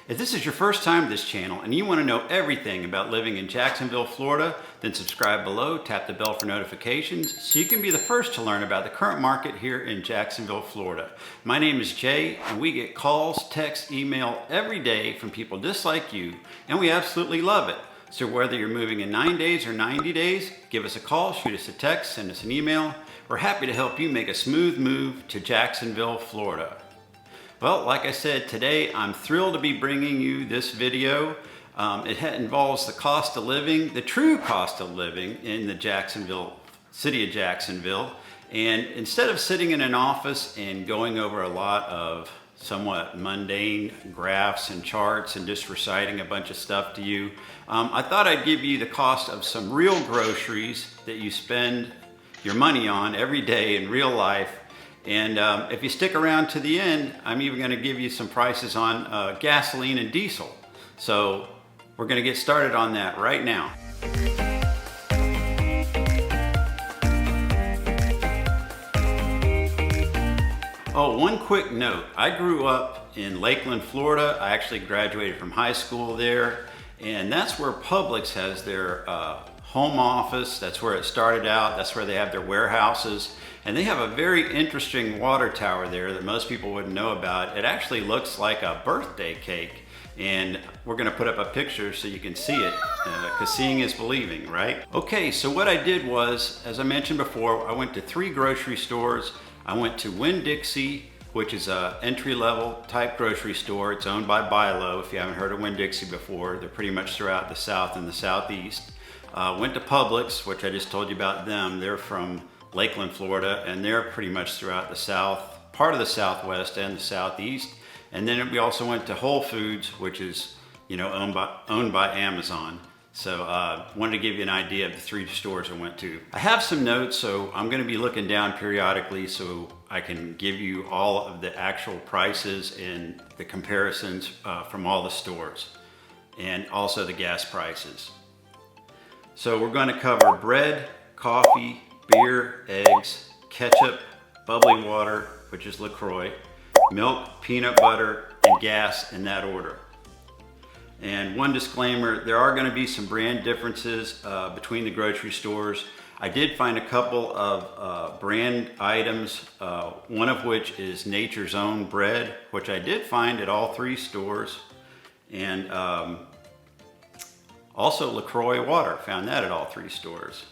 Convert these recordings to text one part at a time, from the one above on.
If this is your first time to this channel and you want to know everything about living in Jacksonville, Florida, then subscribe below, tap the bell for notifications so you can be the first to learn about the current market here in Jacksonville, Florida. My name is Jay and we get calls, texts, email every day from people just like you, and we absolutely love it. So whether you're moving in 9 days or 90 days, give us a call, shoot us a text, send us an email. We're happy to help you make a smooth move to Jacksonville, Florida. Well, like I said, today I'm thrilled to be bringing you this video. It involves the cost of living, the true cost of living in the city of Jacksonville. And instead of sitting in an office and going over a lot of somewhat mundane graphs and charts and just reciting a bunch of stuff to you, I thought I'd give you the cost of some real groceries that you spend your money on every day in real life. And if you stick around to the end, I'm even going to give you some prices on gasoline and diesel. So we're going to get started on that right now. Oh, one quick note. I grew up in Lakeland, Florida. I actually graduated from high school there. And that's where Publix has their home office. That's where it started out. That's where they have their warehouses. And they have a very interesting water tower there that most people wouldn't know about. It actually looks like a birthday cake. And we're gonna put up a picture so you can see it, because seeing is believing, right? Okay, so what I did was, as I mentioned before, I went to 3 grocery stores. I went to Winn, Dixie, which is a entry-level type grocery store. It's owned by Bilo. If you haven't heard of Winn, Dixie before, they're pretty much throughout the South and the Southeast. Went to Publix, which I just told you about them. They're from Lakeland, Florida, and they're pretty much throughout the South, part of the Southwest and the Southeast. And then we also went to Whole Foods, which is, owned by Amazon. So wanted to give you an idea of the 3 stores I went to. I have some notes, so I'm going to be looking down periodically so I can give you all of the actual prices and the comparisons from all the stores, and also the gas prices. So we're going to cover bread, coffee, beer, eggs, ketchup, bubbly water, which is LaCroix, milk, peanut butter, and gas in that order. And one disclaimer, there are going to be some brand differences between the grocery stores. I did find a couple of brand items, one of which is Nature's Own bread, which I did find at all 3 stores. And also LaCroix water, found that at all 3 stores.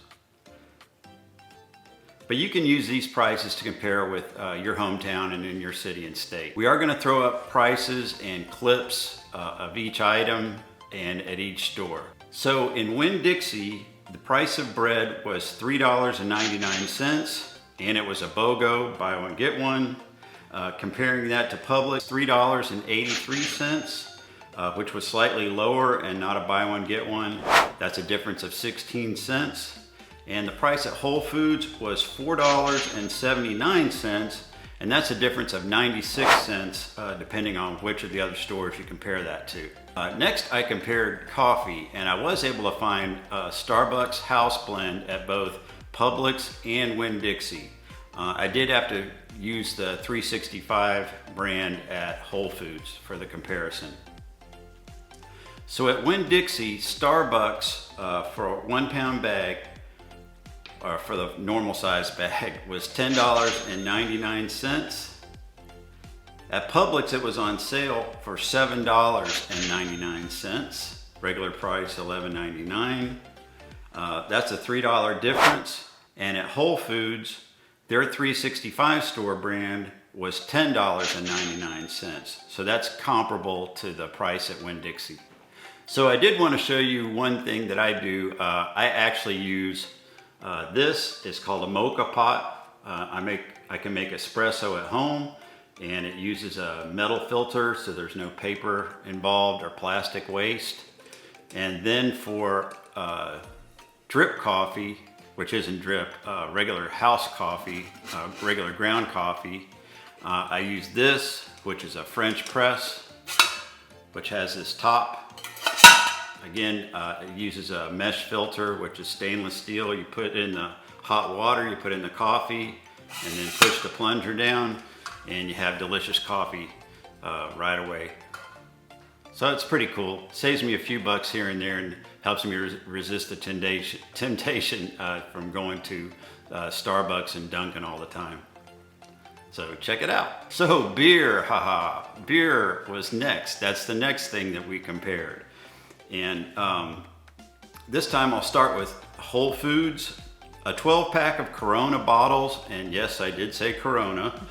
But you can use these prices to compare with your hometown and in your city and state. We are going to throw up prices and clips of each item and at each store. So in Winn, Dixie, the price of bread was $3.99, and it was a BOGO, buy one get one. Comparing that to Publix, $3.83, which was slightly lower and not a buy one get one. That's a difference of 16 cents. And the price at Whole Foods was $4.79, and that's a difference of 96 cents depending on which of the other stores you compare that to. Next, I compared coffee, and I was able to find Starbucks House Blend at both Publix and Winn, Dixie. I did have to use the 365 brand at Whole Foods for the comparison. So at Winn, Dixie, Starbucks for a 1-pound bag, or for the normal size bag, was $10.99. At Publix, it was on sale for $7.99. Regular price $11.99. That's a $3 difference. And at Whole Foods, their 365 store brand was $10.99. So that's comparable to the price at Winn, Dixie. So I did want to show you one thing that I do. I actually use this is called a mocha pot. I can make espresso at home, and it uses a metal filter, so there's no paper involved or plastic waste. And then for drip coffee, which isn't drip, regular house coffee, regular ground coffee, I use this, which is a French press, which has this top. Again, it uses a mesh filter, which is stainless steel. You put in the hot water, you put in the coffee, and then push the plunger down, and you have delicious coffee right away. So it's pretty cool. Saves me a few bucks here and there and helps me resist the temptation from going to Starbucks and Dunkin' all the time. So check it out. So beer, haha, beer was next. That's the next thing that we compared. And this time I'll start with Whole Foods. A 12-pack of Corona bottles, and yes, I did say Corona,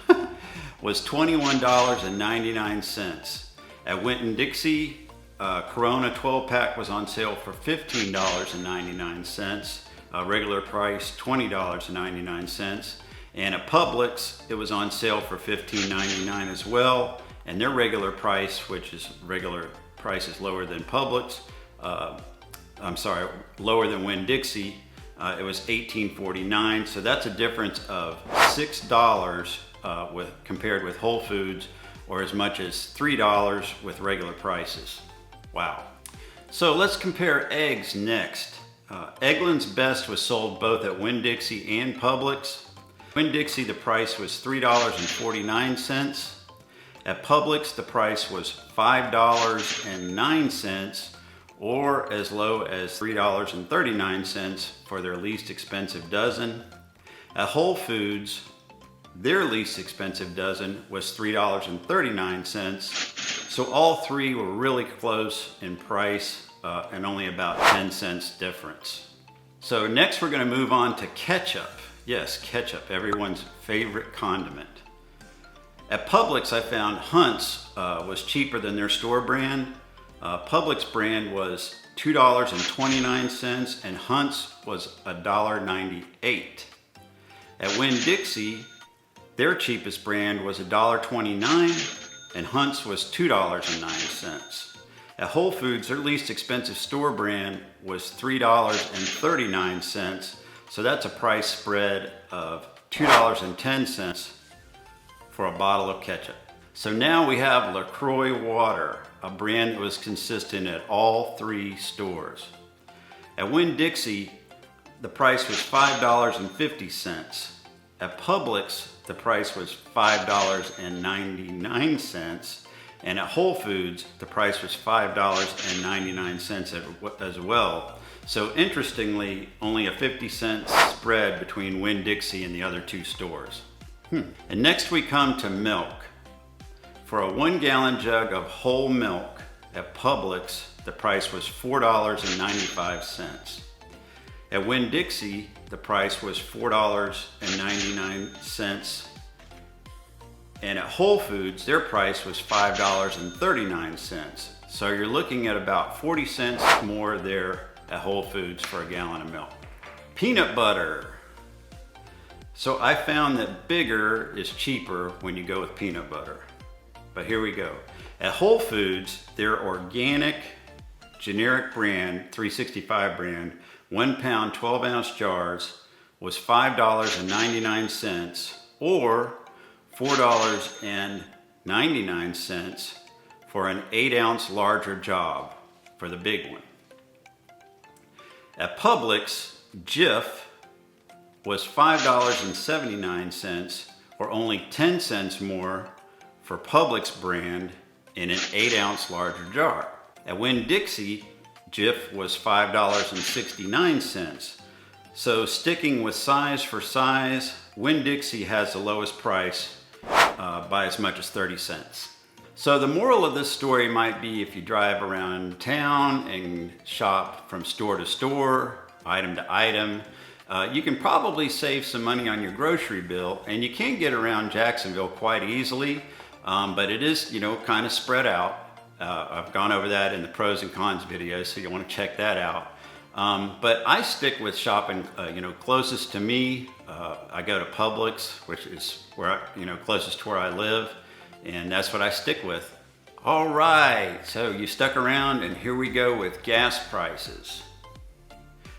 was $21.99. At Winn, Dixie, Corona 12-pack was on sale for $15.99. Regular price $20.99. And at Publix, it was on sale for $15.99 as well. And their regular price, which is lower than Publix, lower than Winn Dixie. It was $18.49, so that's a difference of $6 compared with Whole Foods, or as much as $3 with regular prices. Wow. So let's compare eggs next. Eggland's Best was sold both at Winn Dixie and Publix. Winn Dixie, the price was $3.49. At Publix, the price was $5.09. or as low as $3.39 for their least expensive dozen. At Whole Foods, their least expensive dozen was $3.39. So all three were really close in price and only about 10 cents difference. So next we're gonna move on to ketchup. Yes, ketchup, everyone's favorite condiment. At Publix, I found Hunt's was cheaper than their store brand. Publix brand was $2.29 and Hunt's was $1.98. At Winn Dixie, their cheapest brand was $1.29 and Hunt's was $2.09. At Whole Foods, their least expensive store brand was $3.39. So that's a price spread of $2.10 for a bottle of ketchup. So now we have LaCroix water, a brand that was consistent at all three stores. At Winn Dixie, the price was $5.50. At Publix, the price was $5.99. And at Whole Foods, the price was $5.99 as well. So interestingly, only a 50-cent spread between Winn Dixie and the other two stores. And next we come to milk. For a 1-gallon jug of whole milk at Publix, the price was $4.95. At Winn Dixie, the price was $4.99. And at Whole Foods, their price was $5.39. So you're looking at about 40 cents more there at Whole Foods for a gallon of milk. Peanut butter. So I found that bigger is cheaper when you go with peanut butter. But here we go. At Whole Foods, their organic, generic brand, 365 brand, 1 pound, 12 ounce jars was $5.99 or $4.99 for an 8 ounce larger job for the big one. At Publix, Jif was $5.79 or only 10 cents more for Publix brand in an 8 ounce larger jar. At Winn Dixie, Jif was $5.69. So sticking with size for size, Winn Dixie has the lowest price by as much as 30 cents. So the moral of this story might be if you drive around town and shop from store to store, item to item, you can probably save some money on your grocery bill, and you can get around Jacksonville quite easily, but it is, kind of spread out. I've gone over that in the pros and cons video, so you want to check that out. But I stick with shopping, closest to me. I go to Publix, which is where, closest to where I live, and that's what I stick with. All right, so you stuck around, and here we go with gas prices.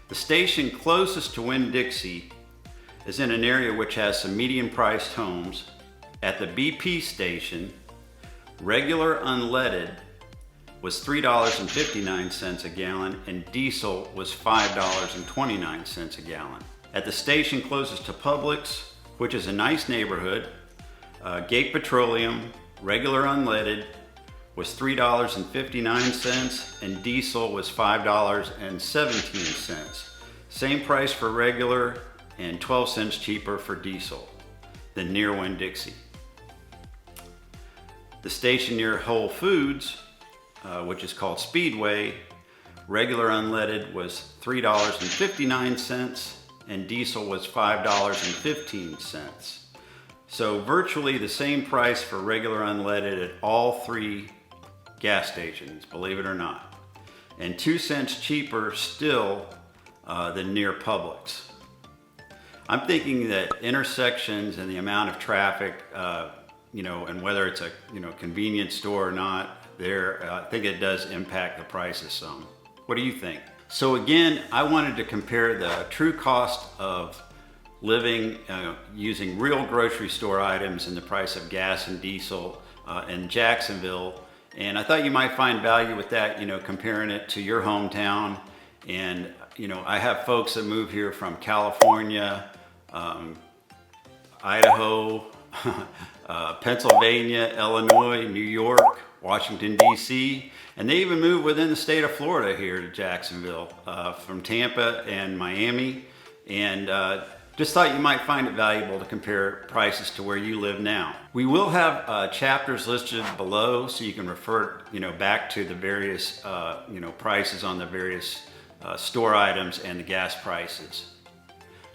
The station closest to Winn Dixie is in an area which has some medium-priced homes. At the BP station, regular unleaded was $3.59 a gallon and diesel was $5.29 a gallon. At the station closest to Publix, which is a nice neighborhood, Gate Petroleum, regular unleaded was $3.59 and diesel was $5.17. Same price for regular and 12 cents cheaper for diesel than near Winn, Dixie. The station near Whole Foods, which is called Speedway, regular unleaded was $3.59 and diesel was $5.15. So virtually the same price for regular unleaded at all three gas stations, believe it or not. And 2 cents cheaper still than near Publix. I'm thinking that intersections and the amount of traffic, and whether it's a convenience store or not, I think it does impact the prices some. What do you think? So again, I wanted to compare the true cost of living using real grocery store items and the price of gas and diesel in Jacksonville. And I thought you might find value with that, comparing it to your hometown. And, I have folks that move here from California, Idaho, Pennsylvania, Illinois, New York, Washington, D.C., and they even move within the state of Florida here to Jacksonville, from Tampa and Miami. And just thought you might find it valuable to compare prices to where you live now. We will have chapters listed below so you can refer, back to the various, prices on the various store items and the gas prices.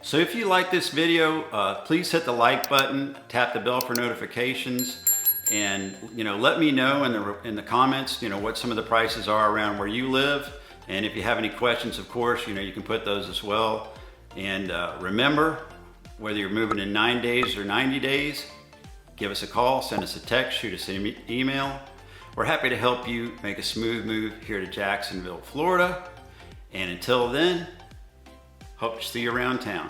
So if you like this video, please hit the like button, tap the bell for notifications, and let me know in the comments, what some of the prices are around where you live. And if you have any questions, of course, you can put those as well. And remember, whether you're moving in 9 days or 90 days, give us a call, send us a text, shoot us an email. We're happy to help you make a smooth move here to Jacksonville, Florida. And until then, hope to see you around town.